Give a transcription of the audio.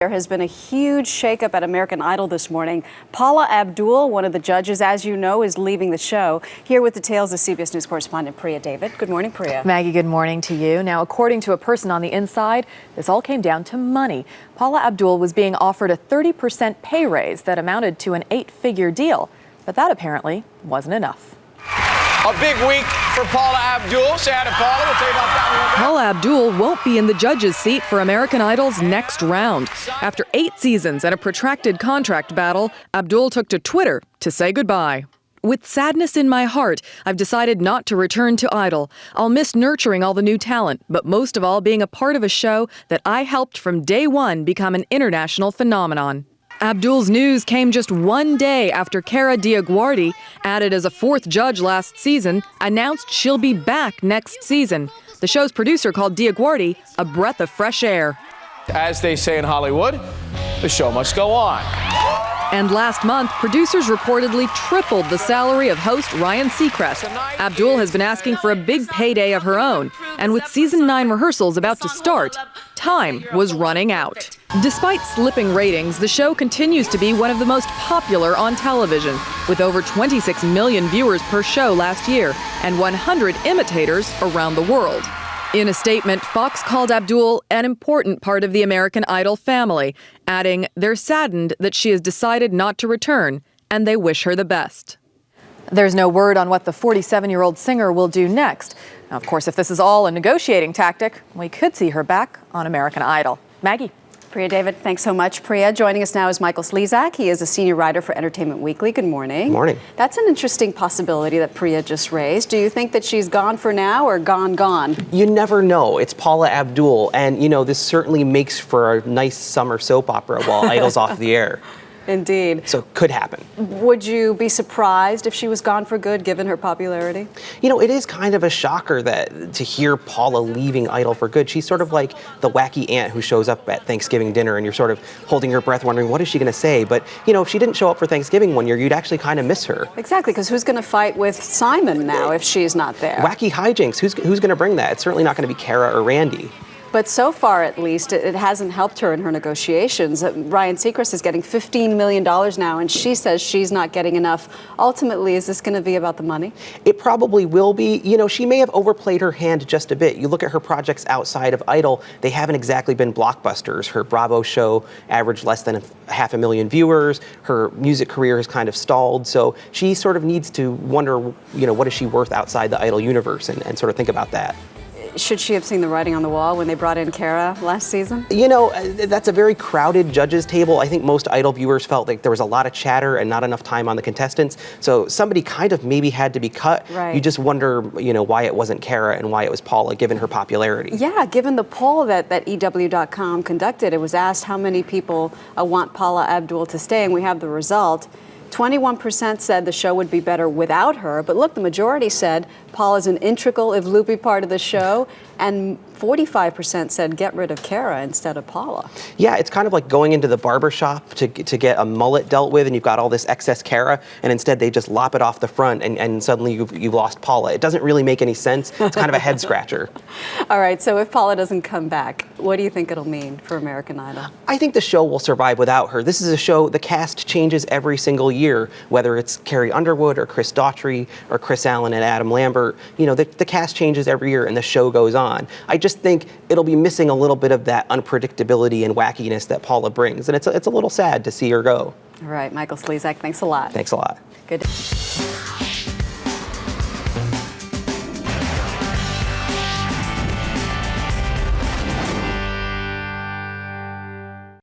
There has been a huge shakeup at American Idol this morning. Paula Abdul, one of the judges, as you know, is leaving the show. Here with details is CBS News correspondent Priya David. Good morning, Priya. Maggie, good morning to you. Now, according to a person on the inside, this all came down to money. Paula Abdul was being offered a 30% pay raise that amounted to an 8-figure deal. But that apparently wasn't enough. A big week for Paula Abdul. Say hi to Paula. We'll tell you about that in a little bit. Paula Abdul won't be in the judge's seat for American Idol's next round. After 8 seasons and a protracted contract battle, Abdul took to Twitter to say goodbye. With sadness in my heart, I've decided not to return to Idol. I'll miss nurturing all the new talent, but most of all being a part of a show that I helped from day one become an international phenomenon. Abdul's news came just one day after Cara Diaguardi, added as a 4th judge last season, announced she'll be back next season. The show's producer called Diaguardi a breath of fresh air. As they say in Hollywood, the show must go on. And last month, producers reportedly tripled the salary of host Ryan Seacrest. Abdul has been asking for a big payday of her own. And with season 9 rehearsals about to start, time was running out. Despite slipping ratings, the show continues to be one of the most popular on television, with over 26 million viewers per show last year and 100 imitators around the world. In a statement, Fox called Abdul an important part of the American Idol family, adding they're saddened that she has decided not to return, and they wish her the best. There's no word on what the 47-year-old singer will do next. Now, of course, if this is all a negotiating tactic, we could see her back on American Idol. Maggie. Priya David, thanks so much. Priya, joining us now is Michael Slezak. He is a senior writer for Entertainment Weekly. Good morning. Good morning. That's an interesting possibility that Priya just raised. Do you think that she's gone for now or gone? You never know. It's Paula Abdul, and this certainly makes for a nice summer soap opera while Idol's off the air. Indeed. So it could happen. Would you be surprised if she was gone for good, given her popularity? It is kind of a shocker that to hear Paula leaving Idol for good. She's sort of like the wacky aunt who shows up at Thanksgiving dinner and you're sort of holding your breath wondering, what is she going to say? But, if she didn't show up for Thanksgiving one year, you'd actually kind of miss her. Exactly, because who's going to fight with Simon now if she's not there? Wacky hijinks. Who's going to bring that? It's certainly not going to be Cara or Randy. But so far, at least, it hasn't helped her in her negotiations. Ryan Seacrest is getting $15 million now, and she says she's not getting enough. Ultimately, is this going to be about the money? It probably will be. She may have overplayed her hand just a bit. You look at her projects outside of Idol, they haven't exactly been blockbusters. Her Bravo show averaged less than 500,000 viewers. Her music career has kind of stalled. So she sort of needs to wonder, what is she worth outside the Idol universe and sort of think about that. Should she have seen the writing on the wall when they brought in Cara last season? That's a very crowded judges table. I think most Idol viewers felt like there was a lot of chatter and not enough time on the contestants. So somebody kind of maybe had to be cut. Right. You just wonder, why it wasn't Cara and why it was Paula, given her popularity. Yeah, given the poll that EW.com conducted, it was asked how many people want Paula Abdul to stay, and we have the result. 21% said the show would be better without her, but look, the majority said Paula's an integral, if loopy, part of the show, and 45% said get rid of Cara instead of Paula. Yeah, it's kind of like going into the barber shop to get a mullet dealt with, and you've got all this excess Cara, and instead they just lop it off the front, and suddenly you've lost Paula. It doesn't really make any sense. It's kind of a head scratcher. All right, so if Paula doesn't come back, what do you think it'll mean for American Idol? I think the show will survive without her. This is a show, the cast changes every single year, whether it's Carrie Underwood or Chris Daughtry or Chris Allen and Adam Lambert. The cast changes every year and the show goes on. I just think it'll be missing a little bit of that unpredictability and wackiness that Paula brings. And it's a little sad to see her go. All right, Michael Slezak, thanks a lot. Thanks a lot. Good.